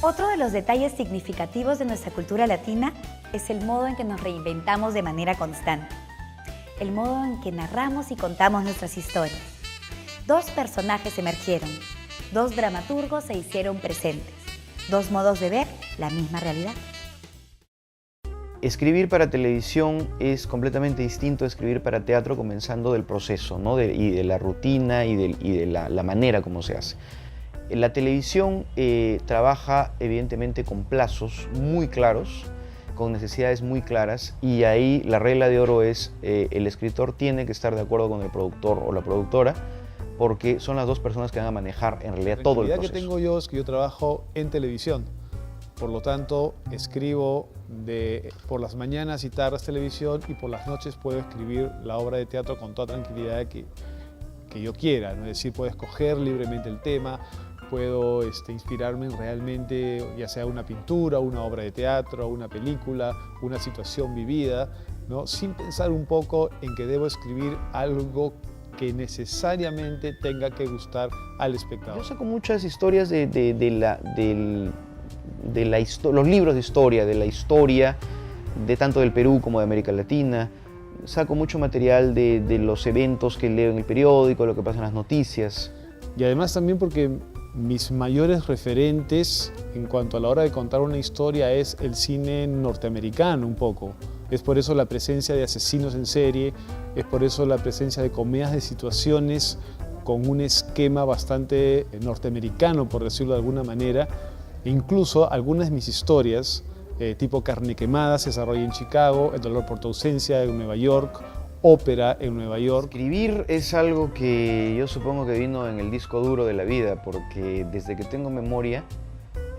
Otro de los detalles significativos de nuestra cultura latina es el modo en que nos reinventamos de manera constante. El modo en que narramos y contamos nuestras historias. Dos personajes emergieron, dos dramaturgos se hicieron presentes, dos modos de ver la misma realidad. Escribir para televisión es completamente distinto a escribir para teatro, comenzando del proceso, ¿no? y de la rutina y de la manera como se hace. La televisión trabaja evidentemente con plazos muy claros, con necesidades muy claras, y ahí la regla de oro es el escritor tiene que estar de acuerdo con el productor o la productora, porque son las dos personas que van a manejar en realidad todo el proceso. La realidad que tengo yo es que yo trabajo en televisión, por lo tanto escribo por las mañanas y tardes televisión, y por las noches puedo escribir la obra de teatro con toda tranquilidad que yo quiera, ¿no? Es decir, puedo escoger libremente el tema, puedo inspirarme en realmente, ya sea una pintura, una obra de teatro, una película, una situación vivida, ¿no? Sin pensar un poco en que debo escribir algo que necesariamente tenga que gustar al espectador. Yo saco muchas historias de los libros de historia, de la historia de tanto del Perú como de América Latina. Saco mucho material de los eventos que leo en el periódico, lo que pasa en las noticias. Y además también porque mis mayores referentes en cuanto a la hora de contar una historia es el cine norteamericano un poco. Es por eso la presencia de asesinos en serie, es por eso la presencia de comedias de situaciones con un esquema bastante norteamericano, por decirlo de alguna manera. E incluso algunas de mis historias, tipo Carne Quemada, se desarrolla en Chicago, El dolor por tu ausencia en Nueva York, Ópera en Nueva York. Escribir es algo que yo supongo que vino en el disco duro de la vida, porque desde que tengo memoria,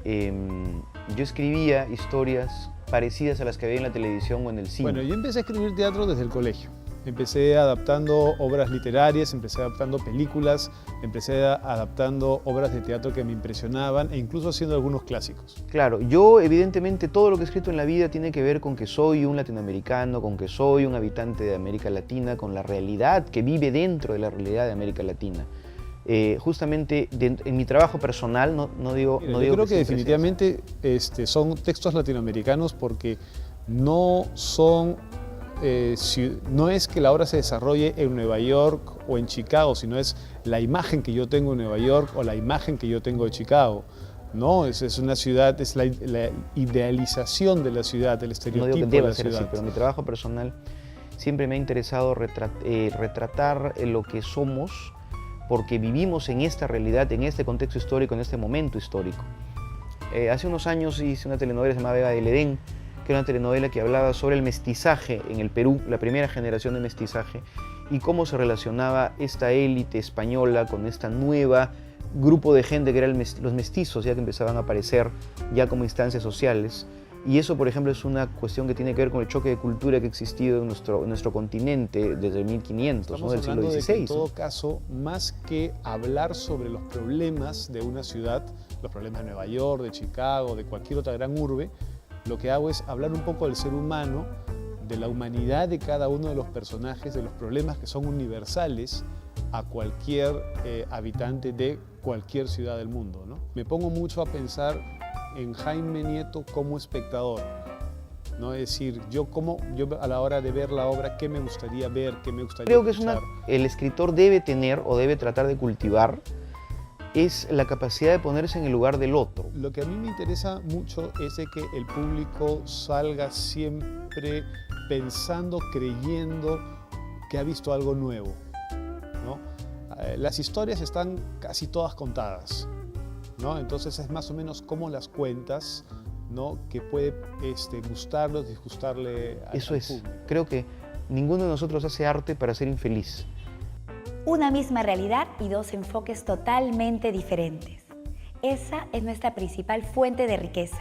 yo escribía historias parecidas a las que había en la televisión o en el cine. Bueno, yo empecé a escribir teatro desde el colegio. Empecé adaptando obras literarias, empecé adaptando películas, empecé adaptando obras de teatro que me impresionaban e incluso haciendo algunos clásicos. Claro, yo evidentemente todo lo que he escrito en la vida tiene que ver con que soy un latinoamericano, con que soy un habitante de América Latina, con la realidad que vive dentro de la realidad de América Latina. Justamente en mi trabajo personal, no digo... Mira, yo creo que definitivamente son textos latinoamericanos porque no son... no es que la obra se desarrolle en Nueva York o en Chicago, sino es la imagen que yo tengo de Nueva York o la imagen que yo tengo de Chicago. No, es una ciudad, es la idealización de la ciudad, el estereotipo de la ciudad. Así, pero mi trabajo personal siempre me ha interesado retratar lo que somos, porque vivimos en esta realidad, en este contexto histórico, en este momento histórico. Hace unos años hice una telenovela que se llamaba Vega del Edén, que era una telenovela que hablaba sobre el mestizaje en el Perú, la primera generación de mestizaje, y cómo se relacionaba esta élite española con esta nueva grupo de gente que eran los mestizos, ya que empezaban a aparecer ya como instancias sociales. Y eso, por ejemplo, es una cuestión que tiene que ver con el choque de cultura que ha existido en nuestro continente desde el 1500, ¿no? Del siglo XVI. De que en todo caso, más que hablar sobre los problemas de una ciudad, los problemas de Nueva York, de Chicago, de cualquier otra gran urbe, lo que hago es hablar un poco del ser humano, de la humanidad de cada uno de los personajes, de los problemas que son universales a cualquier habitante de cualquier ciudad del mundo, ¿no? Me pongo mucho a pensar en Jaime Nieto como espectador, ¿no? Es decir, yo a la hora de ver la obra, ¿qué me gustaría ver? ¿Qué me gustaría Creo que escuchar? el escritor debe tener o debe tratar de cultivar es la capacidad de ponerse en el lugar del otro. Lo que a mí me interesa mucho es de que el público salga siempre pensando, creyendo que ha visto algo nuevo, ¿no? Las historias están casi todas contadas, ¿no? Entonces es más o menos cómo las cuentas, ¿no? Que puede gustarle o disgustarle al público. Creo que ninguno de nosotros hace arte para ser infeliz. Una misma realidad y dos enfoques totalmente diferentes. Esa es nuestra principal fuente de riqueza.